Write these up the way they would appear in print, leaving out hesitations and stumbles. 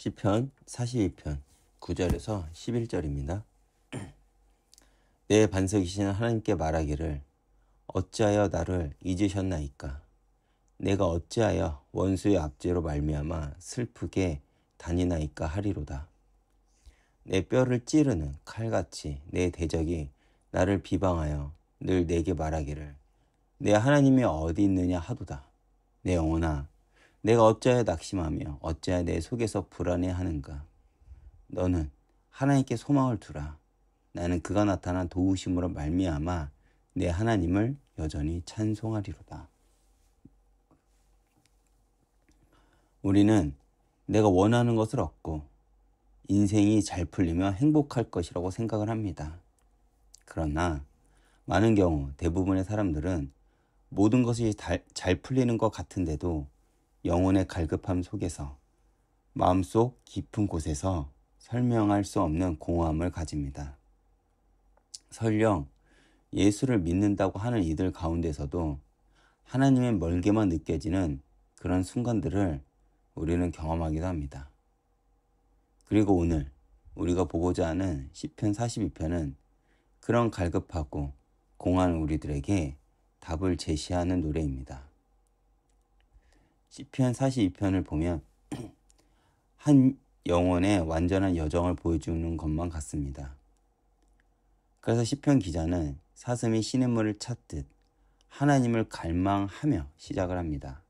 시편 42편 9절에서 11절입니다. 내 반석이신 하나님께 말하기를 어찌하여 나를 잊으셨나이까. 내가 어찌하여 원수의 압제로 말미암아 슬프게 다니나이까 하리로다. 내 뼈를 찌르는 칼같이 내 대적이 나를 비방하여 늘 내게 말하기를 내 하나님이 어디 있느냐 하도다. 내 영혼아, 내가 어찌하여 낙심하며 어찌하여 내 속에서 불안해하는가. 너는 하나님께 소망을 두라. 나는 그가 나타난 도우심으로 말미암아 내 하나님을 여전히 찬송하리로다. 우리는 내가 원하는 것을 얻고 인생이 잘 풀리면 행복할 것이라고 생각을 합니다. 그러나 많은 경우 대부분의 사람들은 모든 것이 잘 풀리는 것 같은데도 영혼의 갈급함 속에서 마음속 깊은 곳에서 설명할 수 없는 공허함을 가집니다. 설령 예수를 믿는다고 하는 이들 가운데서도 하나님의 멀게만 느껴지는 그런 순간들을 우리는 경험하기도 합니다. 그리고 오늘 우리가 보고자 하는 시편 42편은 그런 갈급하고 공허한 우리들에게 답을 제시하는 노래입니다. 시편 42편을 보면 한 영혼의 완전한 여정을 보여주는 것만 같습니다. 그래서 시편 기자는 사슴이 시냇물을 찾듯 하나님을 갈망하며 시작을 합니다.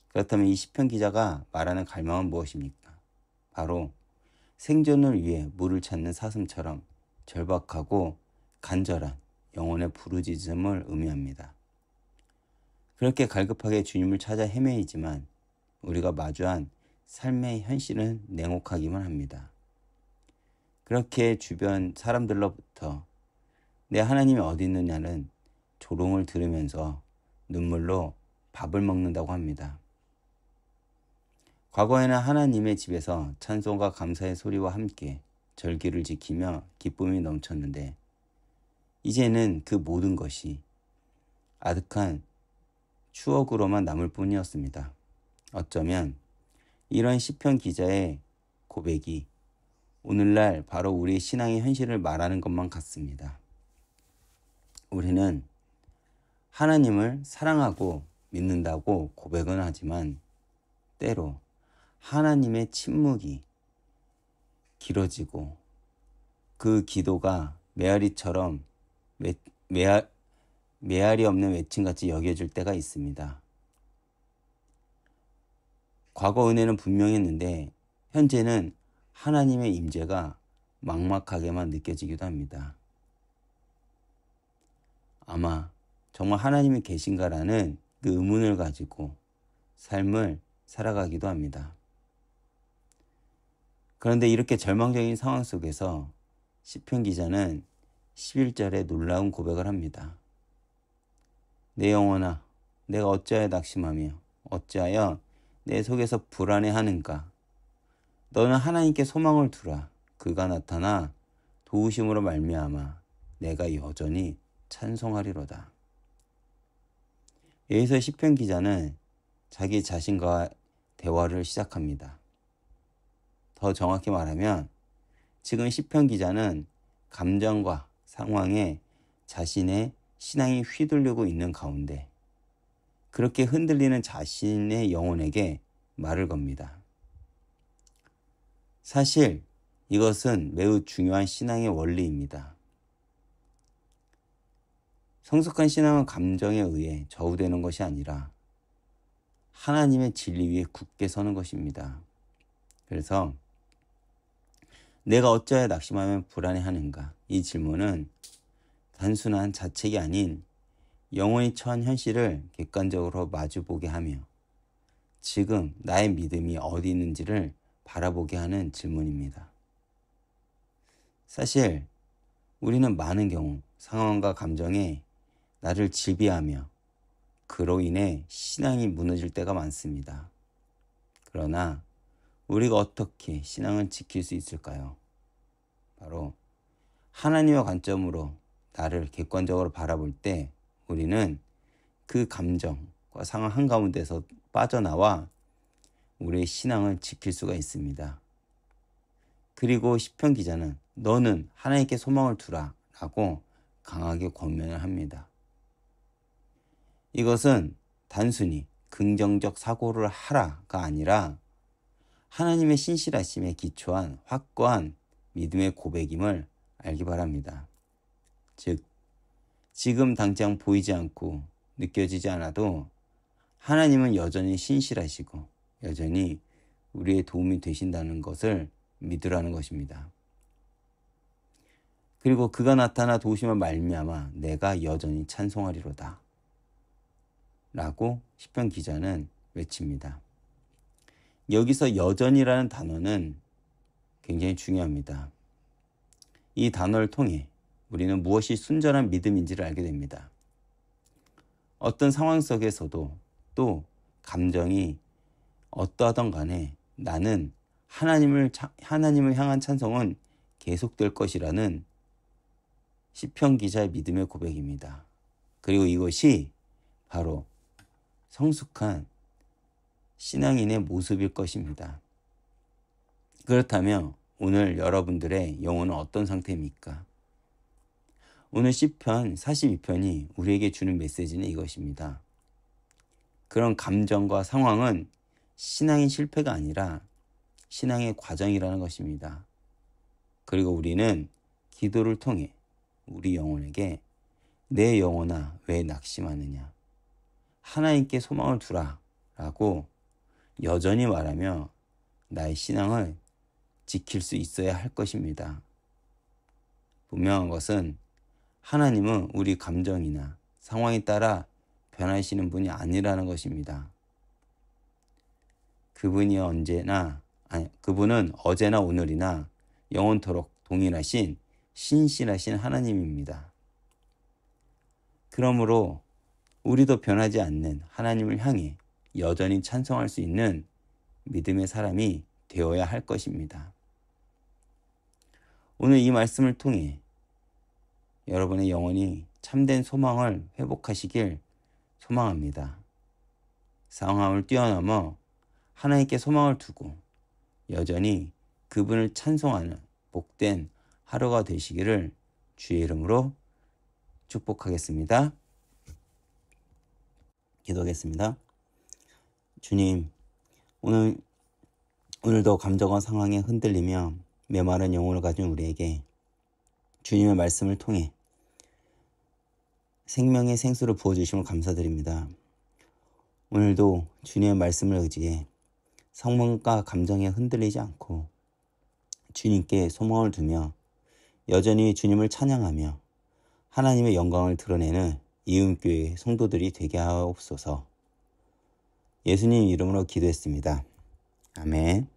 그렇다면 이 시편 기자가 말하는 갈망은 무엇입니까? 바로 생존을 위해 물을 찾는 사슴처럼 절박하고 간절한 영혼의 부르짖음을 의미합니다. 그렇게 갈급하게 주님을 찾아 헤매이지만 우리가 마주한 삶의 현실은 냉혹하기만 합니다. 그렇게 주변 사람들로부터 내 하나님이 어디 있느냐는 조롱을 들으면서 눈물로 밥을 먹는다고 합니다. 과거에는 하나님의 집에서 찬송과 감사의 소리와 함께 절기를 지키며 기쁨이 넘쳤는데 이제는 그 모든 것이 아득한 추억으로만 남을 뿐이었습니다. 어쩌면 이런 시편 기자의 고백이 오늘날 바로 우리의 신앙의 현실을 말하는 것만 같습니다. 우리는 하나님을 사랑하고 믿는다고 고백은 하지만 때로 하나님의 침묵이 길어지고 그 기도가 메아리처럼 메아리 없는 외침같이 여겨질 때가 있습니다. 과거 은혜는 분명했는데 현재는 하나님의 임재가 막막하게만 느껴지기도 합니다. 아마 정말 하나님이 계신가라는 그 의문을 가지고 삶을 살아가기도 합니다. 그런데 이렇게 절망적인 상황 속에서 시편 기자는 11절에 놀라운 고백을 합니다. 내 영혼아, 내가 어찌하여 낙심하며 어찌하여 내 속에서 불안해하는가. 너는 하나님께 소망을 두라. 그가 나타나 도우심으로 말미암아 내가 여전히 찬송하리로다. 여기서 시편 기자는 자기 자신과 대화를 시작합니다. 더 정확히 말하면 지금 시편 기자는 감정과 상황에 자신의 신앙이 휘둘리고 있는 가운데 그렇게 흔들리는 자신의 영혼에게 말을 겁니다. 사실 이것은 매우 중요한 신앙의 원리입니다. 성숙한 신앙은 감정에 의해 좌우되는 것이 아니라 하나님의 진리 위에 굳게 서는 것입니다. 그래서 내가 어찌하여 낙심하면 불안해하는가? 이 질문은 단순한 자책이 아닌 영혼이 처한 현실을 객관적으로 마주보게 하며 지금 나의 믿음이 어디 있는지를 바라보게 하는 질문입니다. 사실 우리는 많은 경우 상황과 감정에 나를 지배하며 그로 인해 신앙이 무너질 때가 많습니다. 그러나 우리가 어떻게 신앙을 지킬 수 있을까요? 바로 하나님의 관점으로 나를 객관적으로 바라볼 때 우리는 그 감정과 상황 한가운데서 빠져나와 우리의 신앙을 지킬 수가 있습니다. 그리고 시편 기자는 너는 하나님께 소망을 두라 라고 강하게 권면을 합니다. 이것은 단순히 긍정적 사고를 하라가 아니라 하나님의 신실하심에 기초한 확고한 믿음의 고백임을 알기 바랍니다. 즉, 지금 당장 보이지 않고 느껴지지 않아도 하나님은 여전히 신실하시고 여전히 우리의 도움이 되신다는 것을 믿으라는 것입니다. 그리고 그가 나타나 도우심을 말미암아 내가 여전히 찬송하리로다 라고 시편 기자는 외칩니다. 여기서 여전이라는 단어는 굉장히 중요합니다. 이 단어를 통해 우리는 무엇이 순전한 믿음인지를 알게 됩니다. 어떤 상황 속에서도 또 감정이 어떠하던 간에 나는 하나님을 향한 찬송은 계속될 것이라는 시편 기자의 믿음의 고백입니다. 그리고 이것이 바로 성숙한 신앙인의 모습일 것입니다. 그렇다면 오늘 여러분들의 영혼은 어떤 상태입니까? 오늘 시편 42편이 우리에게 주는 메시지는 이것입니다. 그런 감정과 상황은 신앙의 실패가 아니라 신앙의 과정이라는 것입니다. 그리고 우리는 기도를 통해 우리 영혼에게 내 영혼아 왜 낙심하느냐, 하나님께 소망을 두라 라고 여전히 말하며 나의 신앙을 지킬 수 있어야 할 것입니다. 분명한 것은 하나님은 우리 감정이나 상황에 따라 변하시는 분이 아니라는 것입니다. 그분은 어제나 오늘이나 영원토록 동일하신 신실하신 하나님입니다. 그러므로 우리도 변하지 않는 하나님을 향해 여전히 찬송할 수 있는 믿음의 사람이 되어야 할 것입니다. 오늘 이 말씀을 통해 여러분의 영혼이 참된 소망을 회복하시길 소망합니다. 상황을 뛰어넘어 하나님께 소망을 두고 여전히 그분을 찬송하는 복된 하루가 되시기를 주의 이름으로 축복하겠습니다. 기도하겠습니다. 주님, 오늘도 감정과 상황에 흔들리며 메마른 영혼을 가진 우리에게 주님의 말씀을 통해 생명의 생수를 부어주심을 감사드립니다. 오늘도 주님의 말씀을 의지해 성문과 감정에 흔들리지 않고 주님께 소망을 두며 여전히 주님을 찬양하며 하나님의 영광을 드러내는 이음교회 성도들이 되게 하옵소서. 예수님 이름으로 기도했습니다. 아멘.